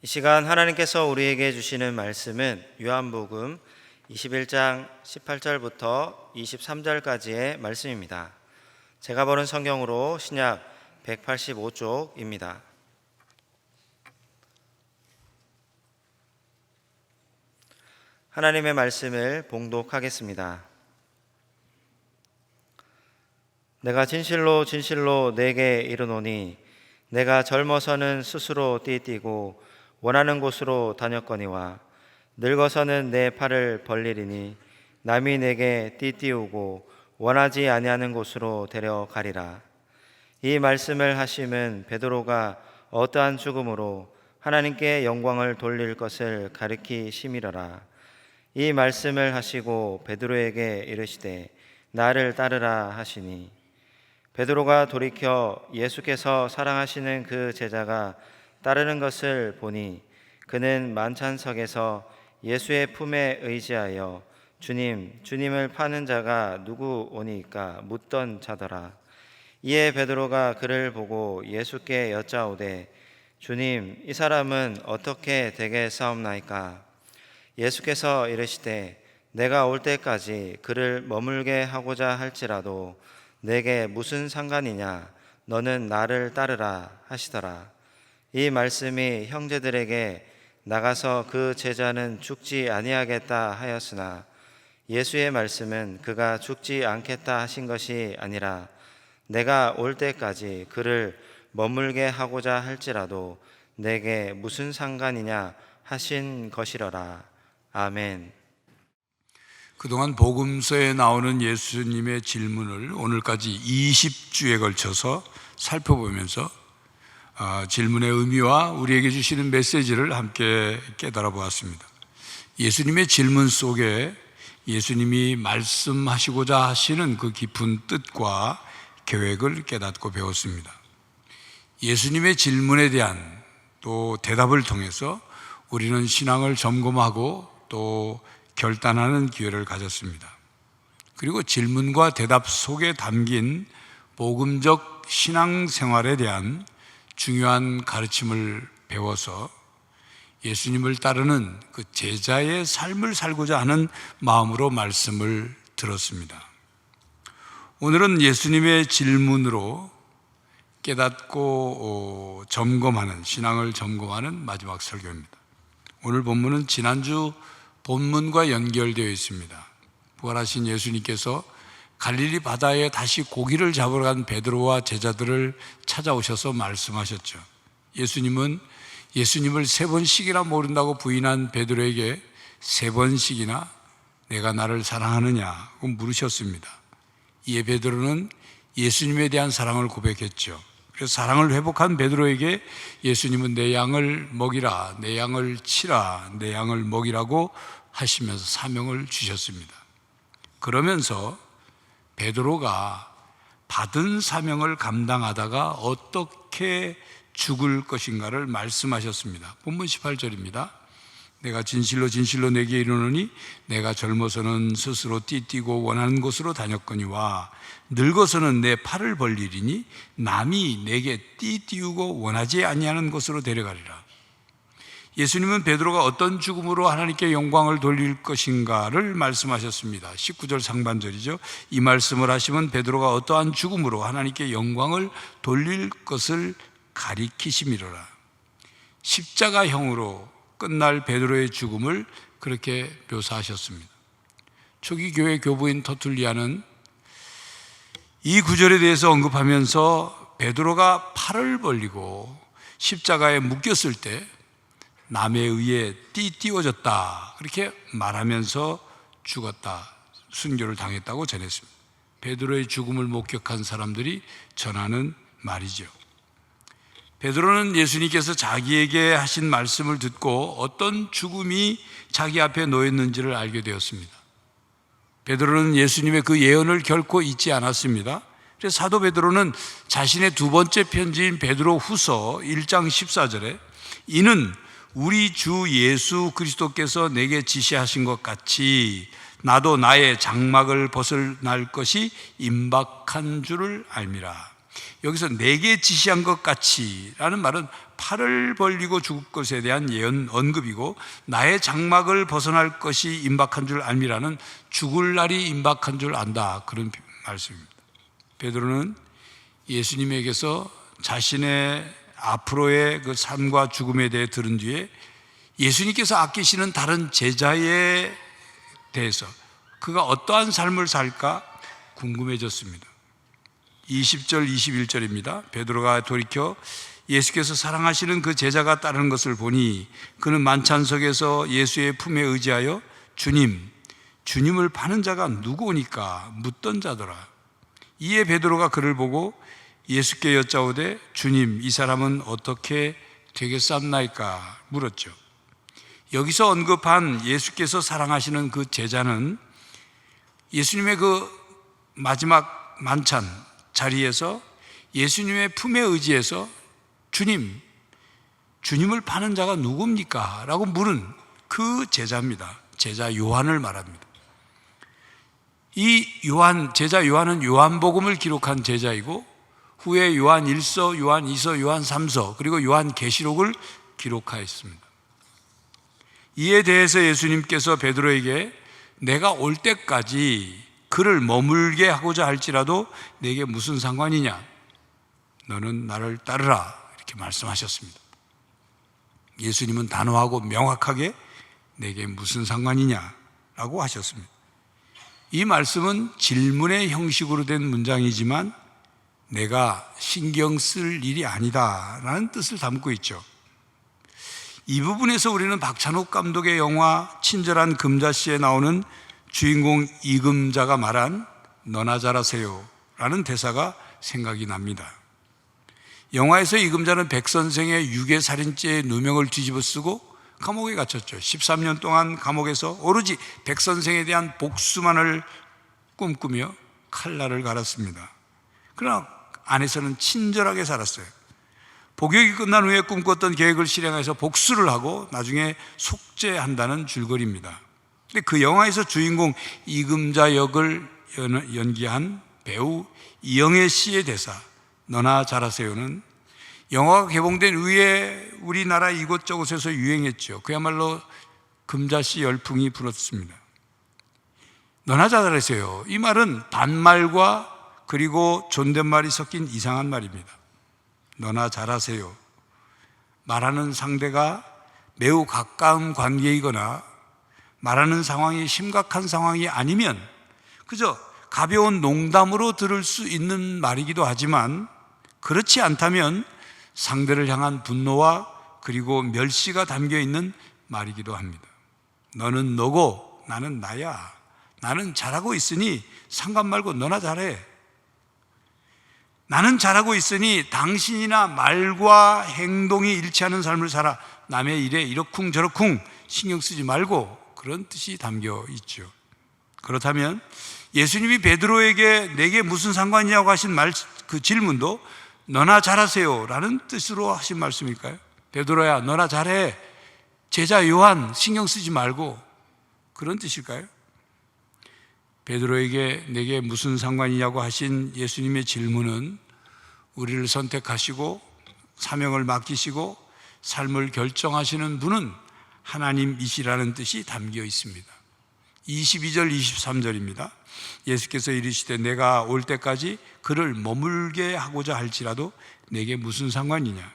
이 시간 하나님께서 우리에게 주시는 말씀은 요한복음 21장 18절부터 23절까지의 말씀입니다. 제가 보는 성경으로 신약 185쪽입니다. 하나님의 말씀을 봉독하겠습니다. 내가 진실로 진실로 네게 이르노니 내가 젊어서는 스스로 띠띠고 원하는 곳으로 다녔거니와 늙어서는 내 팔을 벌리리니 남이 내게 띠띠우고 원하지 아니하는 곳으로 데려가리라. 이 말씀을 하심은 베드로가 어떠한 죽음으로 하나님께 영광을 돌릴 것을 가리키심이로라. 이 말씀을 하시고 베드로에게 이르시되 나를 따르라 하시니 베드로가 돌이켜 예수께서 사랑하시는 그 제자가 따르는 것을 보니 그는 만찬석에서 예수의 품에 의지하여 주님을 파는 자가 누구오니까 묻던 자더라. 이에 베드로가 그를 보고 예수께 여짜오되 주님, 이 사람은 어떻게 되겠사옵나이까? 예수께서 이르시되 내가 올 때까지 그를 머물게 하고자 할지라도 내게 무슨 상관이냐? 너는 나를 따르라 하시더라. 이 말씀이 형제들에게 나가서 그 제자는 죽지 아니하겠다 하였으나 예수의 말씀은 그가 죽지 않겠다 하신 것이 아니라 내가 올 때까지 그를 머물게 하고자 할지라도 내게 무슨 상관이냐 하신 것이로라. 아멘. 그동안 복음서에 나오는 예수님의 질문을 오늘까지 20주에 걸쳐서 살펴보면서 질문의 의미와 우리에게 주시는 메시지를 함께 깨달아 보았습니다. 예수님의 질문 속에 예수님이 말씀하시고자 하시는 그 깊은 뜻과 계획을 깨닫고 배웠습니다. 예수님의 질문에 대한 또 대답을 통해서 우리는 신앙을 점검하고 또 결단하는 기회를 가졌습니다. 그리고 질문과 대답 속에 담긴 복음적 신앙생활에 대한 중요한 가르침을 배워서 예수님을 따르는 그 제자의 삶을 살고자 하는 마음으로 말씀을 들었습니다. 오늘은 예수님의 질문으로 깨닫고 점검하는, 신앙을 점검하는 마지막 설교입니다. 오늘 본문은 지난주 본문과 연결되어 있습니다. 부활하신 예수님께서 갈릴리 바다에 다시 고기를 잡으러 간 베드로와 제자들을 찾아오셔서 말씀하셨죠. 예수님은 예수님을 3번씩이나 모른다고 부인한 베드로에게 3번씩이나 내가 나를 사랑하느냐고 물으셨습니다. 이에 베드로는 예수님에 대한 사랑을 고백했죠. 그래서 사랑을 회복한 베드로에게 예수님은 내 양을 먹이라, 내 양을 치라, 내 양을 먹이라고 하시면서 사명을 주셨습니다. 그러면서 베드로가 받은 사명을 감당하다가 어떻게 죽을 것인가를 말씀하셨습니다. 본문 18절입니다. 내가 진실로 진실로 내게 이르노니 내가 젊어서는 스스로 띠띠고 원하는 곳으로 다녔거니와 늙어서는 내 팔을 벌리리니 남이 내게 띠띠우고 원하지 아니하는 곳으로 데려가리라. 예수님은 베드로가 어떤 죽음으로 하나님께 영광을 돌릴 것인가를 말씀하셨습니다. 19절 상반절이죠. 이 말씀을 하시면 베드로가 어떠한 죽음으로 하나님께 영광을 돌릴 것을 가리키심이로라. 십자가형으로 끝날 베드로의 죽음을 그렇게 묘사하셨습니다. 초기 교회 교부인 터툴리아는 이 구절에 대해서 언급하면서 베드로가 팔을 벌리고 십자가에 묶였을 때 남에 의해 띠띠워졌다 그렇게 말하면서 죽었다, 순교를 당했다고 전했습니다. 베드로의 죽음을 목격한 사람들이 전하는 말이죠. 베드로는 예수님께서 자기에게 하신 말씀을 듣고 어떤 죽음이 자기 앞에 놓였는지를 알게 되었습니다. 베드로는 예수님의 그 예언을 결코 잊지 않았습니다. 그래서 사도 베드로는 자신의 두 번째 편지인 베드로 후서 1장 14절에 이는 우리 주 예수 그리스도께서 내게 지시하신 것 같이 나도 나의 장막을 벗어날 것이 임박한 줄을 알미라. 여기서 내게 지시한 것 같이 라는 말은 팔을 벌리고 죽을 것에 대한 예언 언급이고, 나의 장막을 벗어날 것이 임박한 줄 알미라는 죽을 날이 임박한 줄 안다, 그런 말씀입니다. 베드로는 예수님에게서 자신의 앞으로의 그 삶과 죽음에 대해 들은 뒤에 예수님께서 아끼시는 다른 제자에 대해서 그가 어떠한 삶을 살까 궁금해졌습니다. 20절 21절입니다. 베드로가 돌이켜 예수께서 사랑하시는 그 제자가 따르는 것을 보니 그는 만찬석에서 예수의 품에 의지하여 주님을 파는 자가 누구오니까 묻던 자더라. 이에 베드로가 그를 보고 예수께 여짜오되 주님, 이 사람은 어떻게 되겠사옵나이까 물었죠. 여기서 언급한 예수께서 사랑하시는 그 제자는 예수님의 그 마지막 만찬 자리에서 예수님의 품에 의지해서 주님을 파는 자가 누굽니까? 라고 물은 그 제자입니다. 제자 요한을 말합니다. 이 제자 요한은 요한복음을 기록한 제자이고, 후에 요한 1서, 요한 2서, 요한 3서, 그리고 요한 계시록을 기록하였습니다. 이에 대해서 예수님께서 베드로에게 내가 올 때까지 그를 머물게 하고자 할지라도 내게 무슨 상관이냐? 너는 나를 따르라, 이렇게 말씀하셨습니다. 예수님은 단호하고 명확하게 내게 무슨 상관이냐라고 하셨습니다. 이 말씀은 질문의 형식으로 된 문장이지만 내가 신경 쓸 일이 아니다라는 뜻을 담고 있죠. 이 부분에서 우리는 박찬욱 감독의 영화 친절한 금자씨에 나오는 주인공 이금자가 말한 너나 잘하세요 라는 대사가 생각이 납니다. 영화에서 이금자는 백 선생의 유괴살인죄의 누명을 뒤집어 쓰고 감옥에 갇혔죠. 13년 동안 감옥에서 오로지 백 선생에 대한 복수만을 꿈꾸며 칼날을 갈았습니다. 그러나 안에서는 친절하게 살았어요. 복역이 끝난 후에 꿈꿨던 계획을 실행해서 복수를 하고 나중에 속죄한다는 줄거리입니다. 근데 그 영화에서 주인공 이금자 역을 연기한 배우 이영애 씨의 대사 너나 잘하세요는 영화가 개봉된 후에 우리나라 이곳저곳에서 유행했죠. 그야말로 금자씨 열풍이 불었습니다. 너나 잘하세요, 이 말은 반말과 그리고 존댓말이 섞인 이상한 말입니다. 너나 잘하세요, 말하는 상대가 매우 가까운 관계이거나 말하는 상황이 심각한 상황이 아니면 그저 가벼운 농담으로 들을 수 있는 말이기도 하지만, 그렇지 않다면 상대를 향한 분노와 그리고 멸시가 담겨 있는 말이기도 합니다. 너는 너고 나는 나야. 나는 잘하고 있으니 상관 말고 너나 잘해. 나는 잘하고 있으니 당신이나 말과 행동이 일치하는 삶을 살아. 남의 일에 이러쿵 저러쿵 신경 쓰지 말고, 그런 뜻이 담겨 있죠. 그렇다면 예수님이 베드로에게 내게 무슨 상관이냐고 하신 그 질문도 너나 잘하세요 라는 뜻으로 하신 말씀일까요? 베드로야, 너나 잘해. 제자 요한 신경 쓰지 말고, 그런 뜻일까요? 베드로에게 내게 무슨 상관이냐고 하신 예수님의 질문은 우리를 선택하시고 사명을 맡기시고 삶을 결정하시는 분은 하나님이시라는 뜻이 담겨 있습니다. 22절 23절입니다. 예수께서 이르시되 내가 올 때까지 그를 머물게 하고자 할지라도 내게 무슨 상관이냐?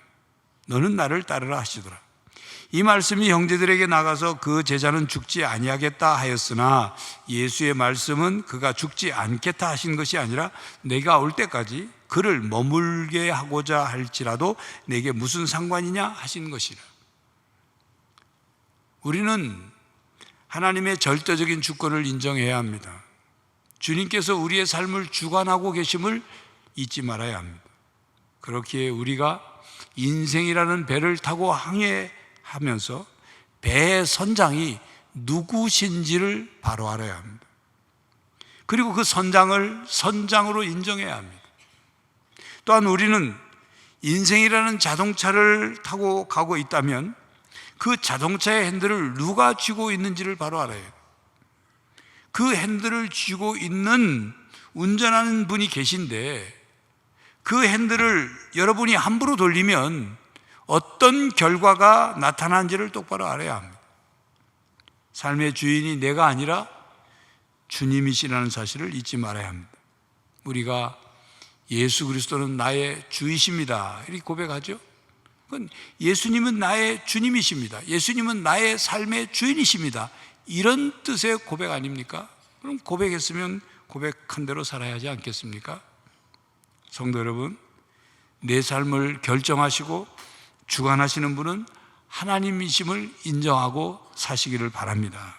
너는 나를 따르라 하시더라. 이 말씀이 형제들에게 나가서 그 제자는 죽지 아니하겠다 하였으나 예수의 말씀은 그가 죽지 않겠다 하신 것이 아니라 내가 올 때까지 그를 머물게 하고자 할지라도 내게 무슨 상관이냐 하신 것이라. 우리는 하나님의 절대적인 주권을 인정해야 합니다. 주님께서 우리의 삶을 주관하고 계심을 잊지 말아야 합니다. 그렇기에 우리가 인생이라는 배를 타고 항해하면서 배의 선장이 누구신지를 바로 알아야 합니다. 그리고 그 선장을 선장으로 인정해야 합니다. 또한 우리는 인생이라는 자동차를 타고 가고 있다면 그 자동차의 핸들을 누가 쥐고 있는지를 바로 알아야 해요. 그 핸들을 쥐고 있는 운전하는 분이 계신데 그 핸들을 여러분이 함부로 돌리면 어떤 결과가 나타나는지를 똑바로 알아야 합니다. 삶의 주인이 내가 아니라 주님이시라는 사실을 잊지 말아야 합니다. 우리가 예수 그리스도는 나의 주이십니다 이렇게 고백하죠. 그건 예수님은 나의 주님이십니다, 예수님은 나의 삶의 주인이십니다, 이런 뜻의 고백 아닙니까? 그럼 고백했으면 고백한 대로 살아야 하지 않겠습니까? 성도 여러분, 내 삶을 결정하시고 주관하시는 분은 하나님이심을 인정하고 사시기를 바랍니다.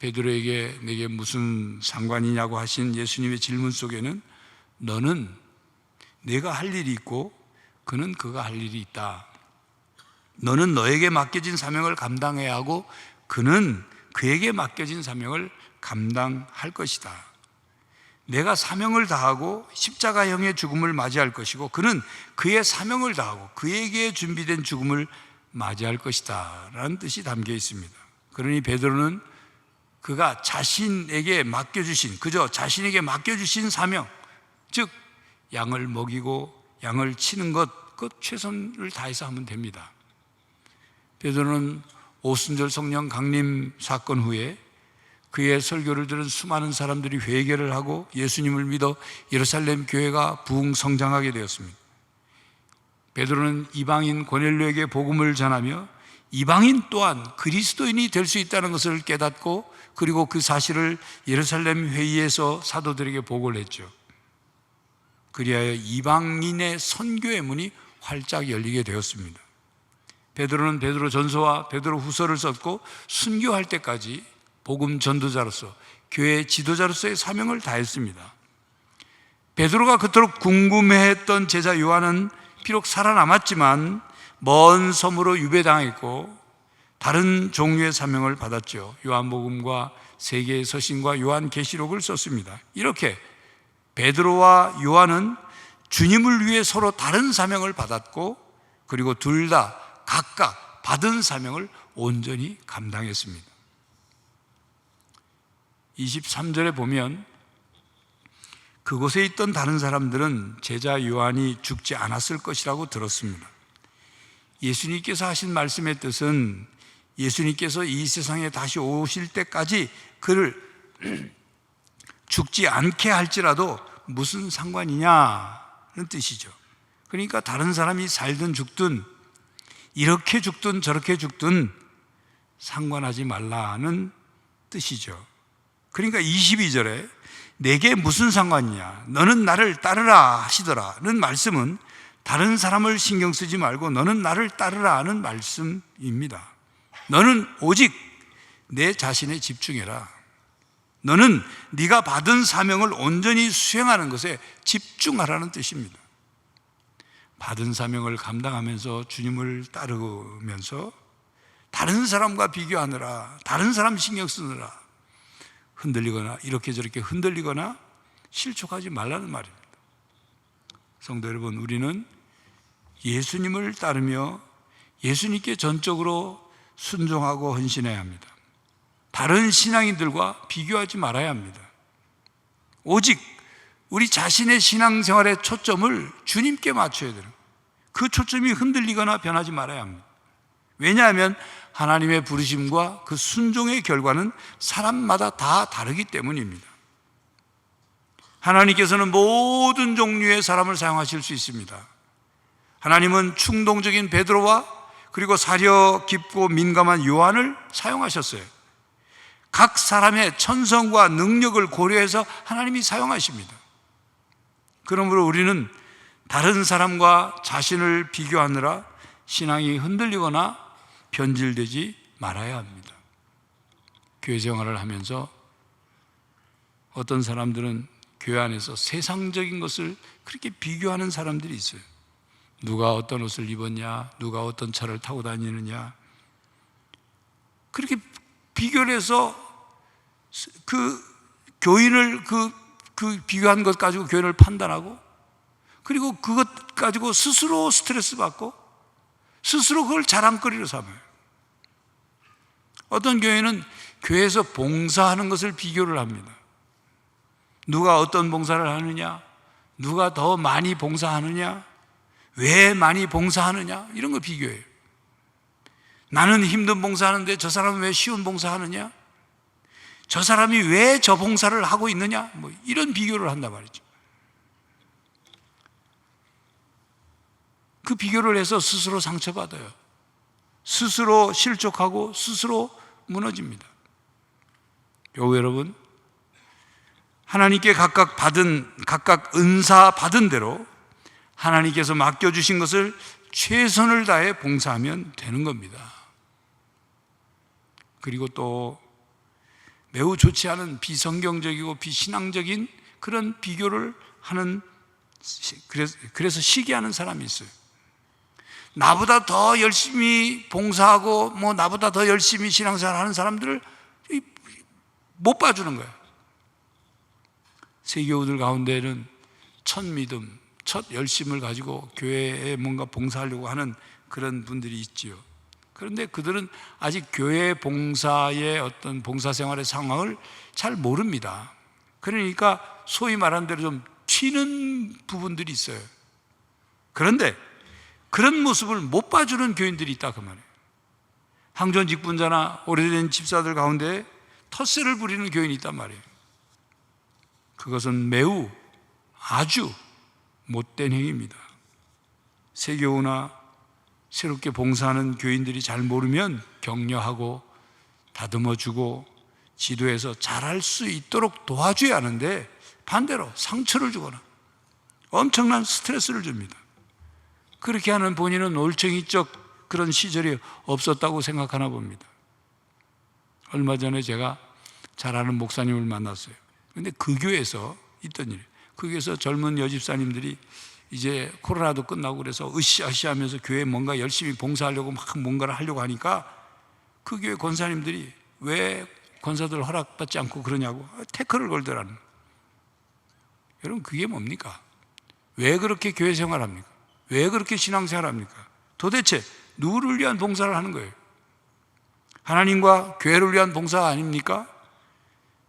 베드로에게 내게 무슨 상관이냐고 하신 예수님의 질문 속에는 너는 내가 할 일이 있고 그는 그가 할 일이 있다. 너는 너에게 맡겨진 사명을 감당해야 하고 그는 그에게 맡겨진 사명을 감당할 것이다. 내가 사명을 다하고 십자가형의 죽음을 맞이할 것이고 그는 그의 사명을 다하고 그에게 준비된 죽음을 맞이할 것이다 라는 뜻이 담겨 있습니다. 그러니 베드로는 그가 자신에게 맡겨주신, 그저 자신에게 맡겨주신 사명, 즉 양을 먹이고 양을 치는 것, 그 최선을 다해서 하면 됩니다. 베드로는 오순절 성령 강림 사건 후에 그의 설교를 들은 수많은 사람들이 회개를 하고 예수님을 믿어 예루살렘 교회가 부흥 성장하게 되었습니다. 베드로는 이방인 고넬료에게 복음을 전하며 이방인 또한 그리스도인이 될 수 있다는 것을 깨닫고 그리고 그 사실을 예루살렘 회의에서 사도들에게 보고를 했죠. 그리하여 이방인의 선교의 문이 활짝 열리게 되었습니다. 베드로는 베드로 전서와 베드로 후서를 썼고 순교할 때까지 복음 전도자로서 교회 지도자로서의 사명을 다했습니다. 베드로가 그토록 궁금해했던 제자 요한은 비록 살아남았지만 먼 섬으로 유배당했고 다른 종류의 사명을 받았죠. 요한복음과 세 개의 서신과 요한계시록을 썼습니다. 이렇게 베드로와 요한은 주님을 위해 서로 다른 사명을 받았고 그리고 둘 다 각각 받은 사명을 온전히 감당했습니다. 23절에 보면 그곳에 있던 다른 사람들은 제자 요한이 죽지 않았을 것이라고 들었습니다. 예수님께서 하신 말씀의 뜻은 예수님께서 이 세상에 다시 오실 때까지 그를 죽지 않게 할지라도 무슨 상관이냐는 뜻이죠. 그러니까 다른 사람이 살든 죽든 이렇게 죽든 저렇게 죽든 상관하지 말라는 뜻이죠. 그러니까 22절에 내게 무슨 상관이냐, 너는 나를 따르라 하시더라는 말씀은 다른 사람을 신경 쓰지 말고 너는 나를 따르라 하는 말씀입니다. 너는 오직 내 자신에 집중해라. 너는 네가 받은 사명을 온전히 수행하는 것에 집중하라는 뜻입니다. 받은 사명을 감당하면서 주님을 따르면서 다른 사람과 비교하느라, 다른 사람 신경 쓰느라 흔들리거나 이렇게 저렇게 흔들리거나 실족하지 말라는 말입니다. 성도 여러분, 우리는 예수님을 따르며 예수님께 전적으로 순종하고 헌신해야 합니다. 다른 신앙인들과 비교하지 말아야 합니다. 오직 우리 자신의 신앙생활의 초점을 주님께 맞춰야 되는, 그 초점이 흔들리거나 변하지 말아야 합니다. 왜냐하면 하나님의 부르심과 그 순종의 결과는 사람마다 다 다르기 때문입니다. 하나님께서는 모든 종류의 사람을 사용하실 수 있습니다. 하나님은 충동적인 베드로와 그리고 사려 깊고 민감한 요한을 사용하셨어요. 각 사람의 천성과 능력을 고려해서 하나님이 사용하십니다. 그러므로 우리는 다른 사람과 자신을 비교하느라 신앙이 흔들리거나 변질되지 말아야 합니다. 교회 생활을 하면서 어떤 사람들은 교회 안에서 세상적인 것을 그렇게 비교하는 사람들이 있어요. 누가 어떤 옷을 입었냐, 누가 어떤 차를 타고 다니느냐, 그렇게 비교를 해서 그 교인을 그 비교한 것 가지고 교인을 판단하고, 그리고 그것 가지고 스스로 스트레스 받고 스스로 그걸 자랑거리로 삼아요. 어떤 교회는 교회에서 봉사하는 것을 비교를 합니다. 누가 어떤 봉사를 하느냐, 누가 더 많이 봉사하느냐, 왜 많이 봉사하느냐, 이런 거 비교해요. 나는 힘든 봉사하는데 저 사람은 왜 쉬운 봉사하느냐, 저 사람이 왜 저 봉사를 하고 있느냐, 뭐 이런 비교를 한단 말이죠. 그 비교를 해서 스스로 상처받아요. 스스로 실족하고 스스로 무너집니다. 교우 여러분, 하나님께 각각 은사 받은 대로 하나님께서 맡겨주신 것을 최선을 다해 봉사하면 되는 겁니다. 그리고 또 매우 좋지 않은 비성경적이고 비신앙적인 그런 비교를 하는, 그래서 시기하는 사람이 있어요. 나보다 더 열심히 봉사하고 나보다 더 열심히 신앙생활 하는 사람들을 못 봐주는 거예요. 세교우들 가운데는 첫 믿음, 첫 열심을 가지고 교회에 뭔가 봉사하려고 하는 그런 분들이 있지요. 그런데 그들은 아직 교회 봉사의 어떤 봉사생활의 상황을 잘 모릅니다. 그러니까 소위 말하는 대로 좀 튀는 부분들이 있어요. 그런데 그런 모습을 못 봐주는 교인들이 있다 그 말이에요. 항전 직분자나 오래된 집사들 가운데 텃세를 부리는 교인이 있단 말이에요. 그것은 매우 아주 못된 행위입니다. 세교우나 새롭게 봉사하는 교인들이 잘 모르면 격려하고 다듬어주고 지도해서 잘할 수 있도록 도와줘야 하는데 반대로 상처를 주거나 엄청난 스트레스를 줍니다. 그렇게 하는 본인은 올챙이적 그런 시절이 없었다고 생각하나 봅니다. 얼마 전에 제가 잘 아는 목사님을 만났어요. 근데 그 교회에서 있던 일이에요. 그 교회에서 젊은 여집사님들이 이제 코로나도 끝나고 그래서 으쌰으쌰 하면서 교회에 뭔가 열심히 봉사하려고 막 뭔가를 하려고 하니까 그 교회 권사님들이 왜 권사들 허락받지 않고 그러냐고 태클을 걸더라는 거예요. 여러분, 그게 뭡니까? 왜 그렇게 교회 생활합니까? 왜 그렇게 신앙생활 합니까? 도대체 누구를 위한 봉사를 하는 거예요? 하나님과 교회를 위한 봉사 아닙니까?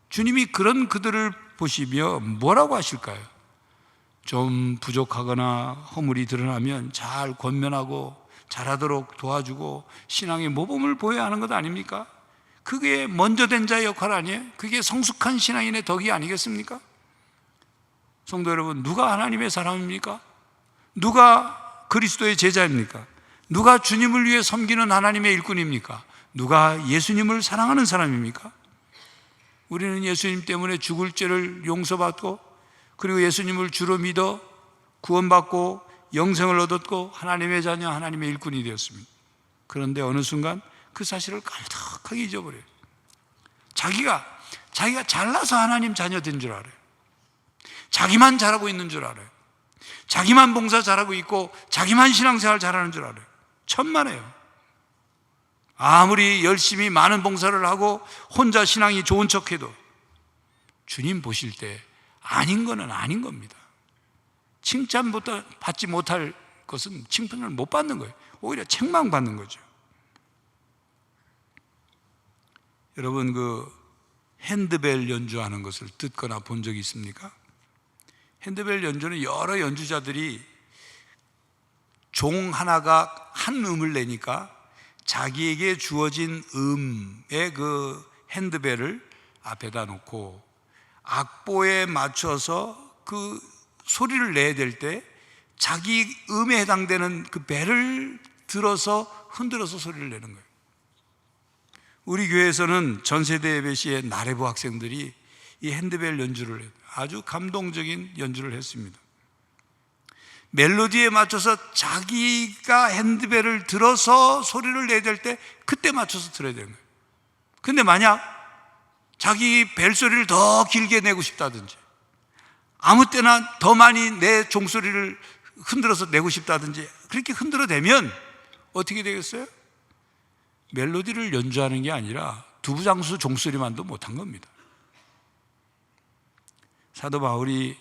주님이 그런 그들을 보시며 뭐라고 하실까요? 좀 부족하거나 허물이 드러나면 잘 권면하고 잘하도록 도와주고 신앙의 모범을 보여야 하는 것 아닙니까? 그게 먼저 된 자의 역할 아니에요? 그게 성숙한 신앙인의 덕이 아니겠습니까? 성도 여러분, 누가 하나님의 사람입니까? 누가 그리스도의 제자입니까? 누가 주님을 위해 섬기는 하나님의 일꾼입니까? 누가 예수님을 사랑하는 사람입니까? 우리는 예수님 때문에 죽을 죄를 용서받고 그리고 예수님을 주로 믿어 구원받고 영생을 얻었고 하나님의 자녀, 하나님의 일꾼이 되었습니다. 그런데 어느 순간 그 사실을 까마득하게 잊어버려요. 자기가 잘나서 하나님 자녀 된 줄 알아요. 자기만 잘하고 있는 줄 알아요. 자기만 봉사 잘하고 있고 자기만 신앙생활 잘하는 줄 알아요. 천만에요. 아무리 열심히 많은 봉사를 하고 혼자 신앙이 좋은 척해도 주님 보실 때 아닌 거는 아닌 겁니다. 칭찬보다 받지 못할 것은 칭찬을 못 받는 거예요. 오히려 책망받는 거죠. 여러분, 그 핸드벨 연주하는 것을 듣거나 본 적이 있습니까? 핸드벨 연주는 여러 연주자들이 종 하나가 한 음을 내니까 자기에게 주어진 음의 그 핸드벨을 앞에다 놓고 악보에 맞춰서 그 소리를 내야 될 때 자기 음에 해당되는 그 벨을 들어서 흔들어서 소리를 내는 거예요. 우리 교회에서는 전세대 예배 시에 나래부 학생들이 이 핸드벨 연주를 해요. 아주 감동적인 연주를 했습니다. 멜로디에 맞춰서 자기가 핸드벨을 들어서 소리를 내야 될 때 그때 맞춰서 들어야 되는 거예요. 근데 만약 자기 벨소리를 더 길게 내고 싶다든지 아무 때나 더 많이 내 종소리를 흔들어서 내고 싶다든지 그렇게 흔들어대면 어떻게 되겠어요? 멜로디를 연주하는 게 아니라 두부장수 종소리만도 못한 겁니다. 사도 바울이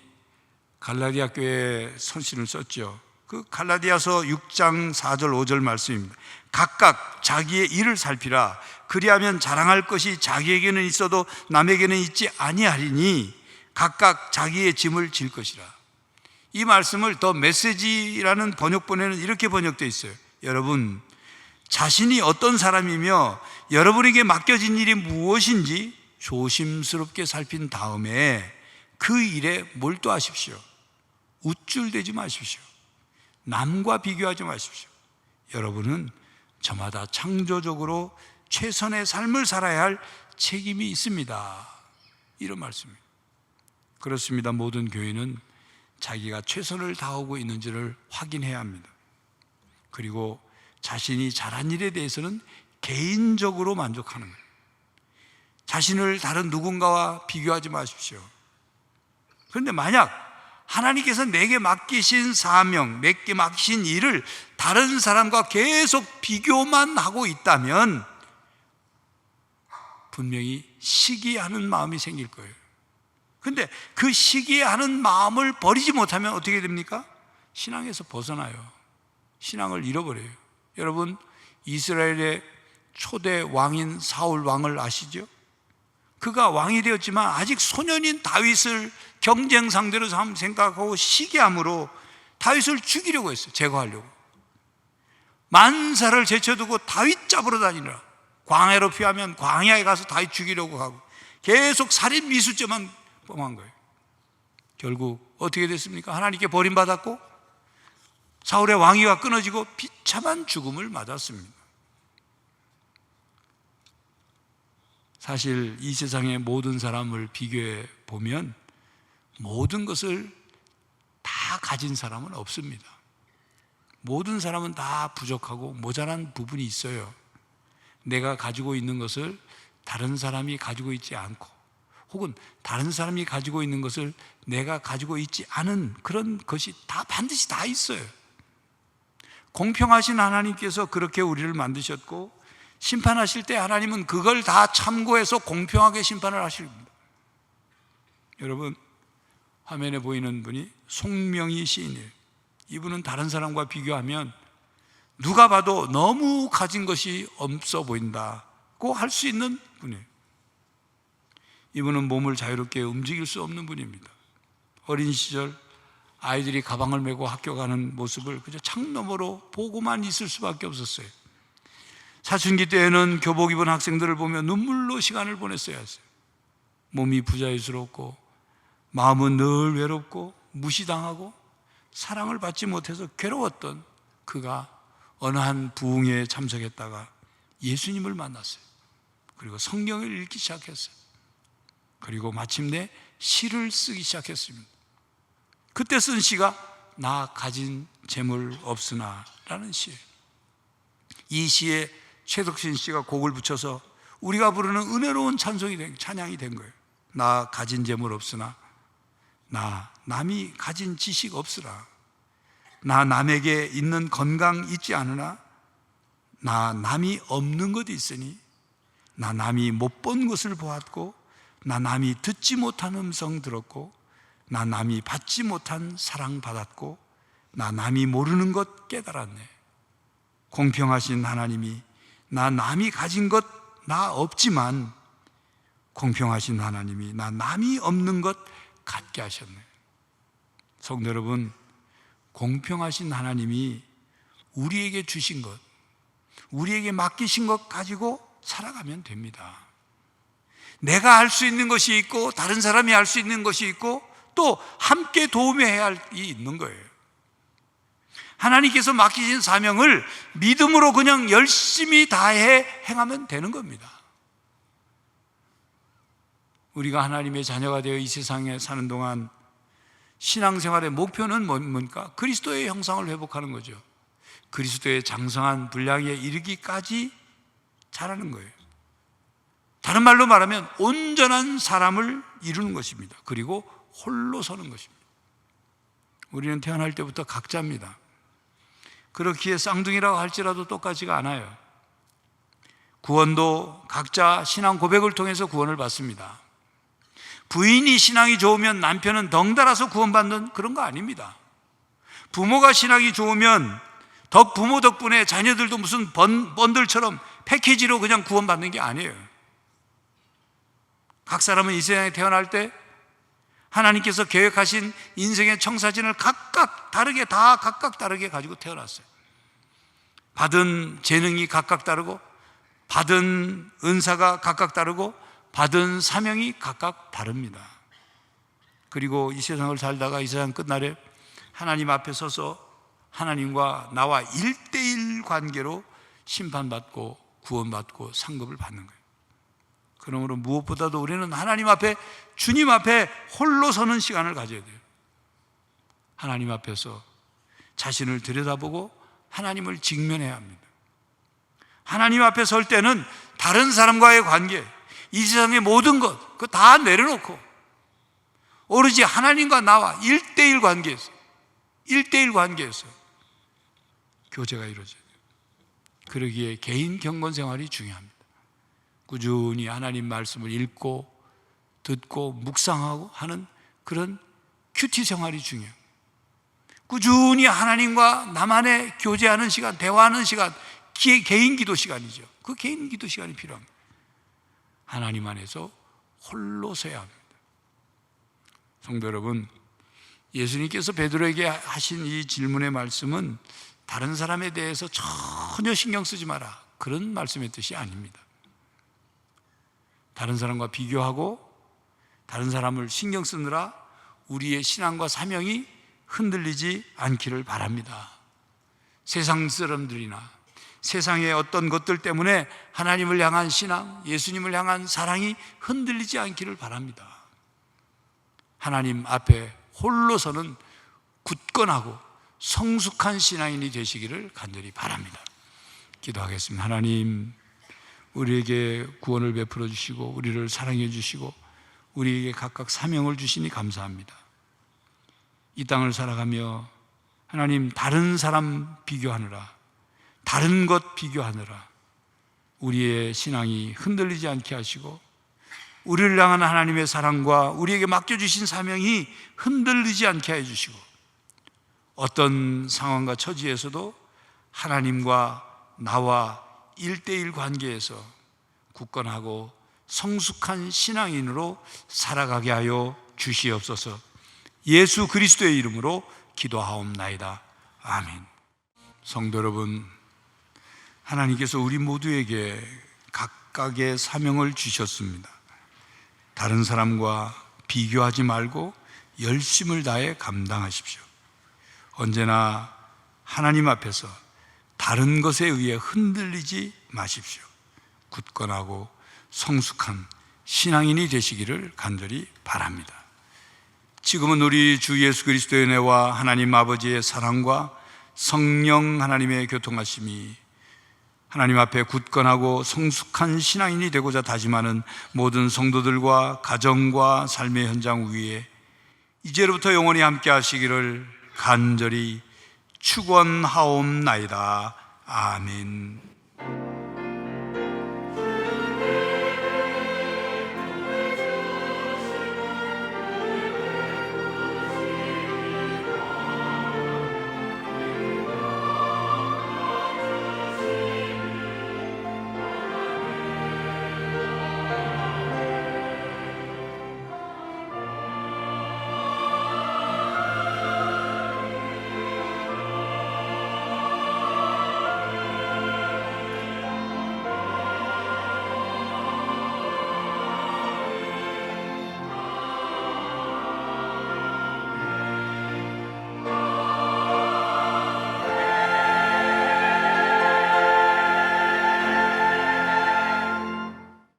갈라디아 교회에 서신을 썼죠. 그 갈라디아서 6장 4절 5절 말씀입니다. 각각 자기의 일을 살피라. 그리하면 자랑할 것이 자기에게는 있어도 남에게는 있지 아니하리니 각각 자기의 짐을 질 것이라. 이 말씀을 더 메시지라는 번역본에는 이렇게 번역되어 있어요. 여러분, 자신이 어떤 사람이며 여러분에게 맡겨진 일이 무엇인지 조심스럽게 살핀 다음에 그 일에 몰두하십시오. 우쭐대지 마십시오. 남과 비교하지 마십시오. 여러분은 저마다 창조적으로 최선의 삶을 살아야 할 책임이 있습니다. 이런 말씀입니다. 그렇습니다. 모든 교회는 자기가 최선을 다하고 있는지를 확인해야 합니다. 그리고 자신이 잘한 일에 대해서는 개인적으로 만족하는 거예요. 자신을 다른 누군가와 비교하지 마십시오. 그런데 만약 하나님께서 내게 맡기신 사명, 내게 맡기신 일을 다른 사람과 계속 비교만 하고 있다면 분명히 시기하는 마음이 생길 거예요. 그런데 그 시기하는 마음을 버리지 못하면 어떻게 됩니까? 신앙에서 벗어나요. 신앙을 잃어버려요. 여러분, 이스라엘의 초대 왕인 사울 왕을 아시죠? 그가 왕이 되었지만 아직 소년인 다윗을 경쟁 상대로 생각하고 시기함으로 다윗을 죽이려고 했어요. 제거하려고. 만사를 제쳐두고 다윗 잡으러 다니느라, 광야로 피하면 광야에 가서 다윗 죽이려고 하고 계속 살인 미수죄만 뻥한 거예요. 결국 어떻게 됐습니까? 하나님께 버림받았고 사울의 왕위가 끊어지고 비참한 죽음을 맞았습니다. 사실 이 세상의 모든 사람을 비교해 보면 모든 것을 다 가진 사람은 없습니다. 모든 사람은 다 부족하고 모자란 부분이 있어요. 내가 가지고 있는 것을 다른 사람이 가지고 있지 않고, 혹은 다른 사람이 가지고 있는 것을 내가 가지고 있지 않은 그런 것이 다 반드시 다 있어요. 공평하신 하나님께서 그렇게 우리를 만드셨고, 심판하실 때 하나님은 그걸 다 참고해서 공평하게 심판을 하십니다. 여러분, 화면에 보이는 분이 송명희 시인이에요. 이분은 다른 사람과 비교하면 누가 봐도 너무 가진 것이 없어 보인다고 할 수 있는 분이에요. 이분은 몸을 자유롭게 움직일 수 없는 분입니다. 어린 시절 아이들이 가방을 메고 학교 가는 모습을 그저 창너머로 보고만 있을 수밖에 없었어요. 사춘기 때에는 교복 입은 학생들을 보며 눈물로 시간을 보냈어야 했어요. 몸이 부자유스럽고 마음은 늘 외롭고 무시당하고 사랑을 받지 못해서 괴로웠던 그가 어느 한 부흥회에 참석했다가 예수님을 만났어요. 그리고 성경을 읽기 시작했어요. 그리고 마침내 시를 쓰기 시작했습니다. 그때 쓴 시가 나 가진 재물 없으나 라는 시예요. 이 시에 최덕신 씨가 곡을 붙여서 우리가 부르는 은혜로운 찬양이 된 거예요. 나 가진 재물 없으나, 나 남이 가진 지식 없으라, 나 남에게 있는 건강 있지 않으나, 나 남이 없는 것 있으니, 나 남이 못 본 것을 보았고, 나 남이 듣지 못한 음성 들었고, 나 남이 받지 못한 사랑 받았고, 나 남이 모르는 것 깨달았네. 공평하신 하나님이 나 남이 가진 것 나 없지만 공평하신 하나님이 나 남이 없는 것 갖게 하셨네. 성도 여러분, 공평하신 하나님이 우리에게 주신 것, 우리에게 맡기신 것 가지고 살아가면 됩니다. 내가 할 수 있는 것이 있고 다른 사람이 할 수 있는 것이 있고 또 함께 도움해야 할 일이 있는 거예요. 하나님께서 맡기신 사명을 믿음으로 그냥 열심히 다해 행하면 되는 겁니다. 우리가 하나님의 자녀가 되어 이 세상에 사는 동안 신앙생활의 목표는 뭡니까? 그리스도의 형상을 회복하는 거죠. 그리스도의 장성한 분량에 이르기까지 자라는 거예요. 다른 말로 말하면 온전한 사람을 이루는 것입니다. 그리고 홀로 서는 것입니다. 우리는 태어날 때부터 각자입니다. 그렇기에 쌍둥이라고 할지라도 똑같지가 않아요. 구원도 각자 신앙 고백을 통해서 구원을 받습니다. 부인이 신앙이 좋으면 남편은 덩달아서 구원받는 그런 거 아닙니다. 부모가 신앙이 좋으면 부모 덕분에 자녀들도 무슨 번들처럼 패키지로 그냥 구원받는 게 아니에요. 각 사람은 이 세상에 태어날 때 하나님께서 계획하신 인생의 청사진을 각각 다르게 가지고 태어났어요. 받은 재능이 각각 다르고, 받은 은사가 각각 다르고, 받은 사명이 각각 다릅니다. 그리고 이 세상을 살다가 이 세상 끝날에 하나님 앞에 서서 하나님과 나와 1대1 관계로 심판받고 구원받고 상급을 받는 거예요. 그러므로 무엇보다도 우리는 하나님 앞에, 주님 앞에 홀로 서는 시간을 가져야 돼요. 하나님 앞에서 자신을 들여다보고 하나님을 직면해야 합니다. 하나님 앞에 설 때는 다른 사람과의 관계, 이 세상의 모든 것, 그거 다 내려놓고 오로지 하나님과 나와 1대1 관계에서 교제가 이루어져야 돼요. 그러기에 개인 경건 생활이 중요합니다. 꾸준히 하나님 말씀을 읽고 듣고 묵상하고 하는 그런 큐티 생활이 중요해요. 꾸준히 하나님과 나만의 교제하는 시간, 대화하는 시간, 개인 기도 시간이죠. 그 개인 기도 시간이 필요합니다. 하나님 안에서 홀로 서야 합니다. 성도 여러분, 예수님께서 베드로에게 하신 이 질문의 말씀은 다른 사람에 대해서 전혀 신경 쓰지 마라, 그런 말씀의 뜻이 아닙니다. 다른 사람과 비교하고 다른 사람을 신경 쓰느라 우리의 신앙과 사명이 흔들리지 않기를 바랍니다. 세상 사람들이나 세상의 어떤 것들 때문에 하나님을 향한 신앙, 예수님을 향한 사랑이 흔들리지 않기를 바랍니다. 하나님 앞에 홀로 서는 굳건하고 성숙한 신앙인이 되시기를 간절히 바랍니다. 기도하겠습니다. 하나님, 우리에게 구원을 베풀어 주시고 우리를 사랑해 주시고 우리에게 각각 사명을 주시니 감사합니다. 이 땅을 살아가며 하나님, 다른 사람 비교하느라, 다른 것 비교하느라 우리의 신앙이 흔들리지 않게 하시고 우리를 향한 하나님의 사랑과 우리에게 맡겨주신 사명이 흔들리지 않게 해주시고 어떤 상황과 처지에서도 하나님과 나와 1대1 관계에서 굳건하고 성숙한 신앙인으로 살아가게 하여 주시옵소서. 예수 그리스도의 이름으로 기도하옵나이다. 아멘. 성도 여러분, 하나님께서 우리 모두에게 각각의 사명을 주셨습니다. 다른 사람과 비교하지 말고 열심을 다해 감당하십시오. 언제나 하나님 앞에서 다른 것에 의해 흔들리지 마십시오. 굳건하고 성숙한 신앙인이 되시기를 간절히 바랍니다. 지금은 우리 주 예수 그리스도의 은혜와 하나님 아버지의 사랑과 성령 하나님의 교통하심이 하나님 앞에 굳건하고 성숙한 신앙인이 되고자 다짐하는 모든 성도들과 가정과 삶의 현장 위에 이제로부터 영원히 함께 하시기를 간절히 축원하옵나이다. 아멘.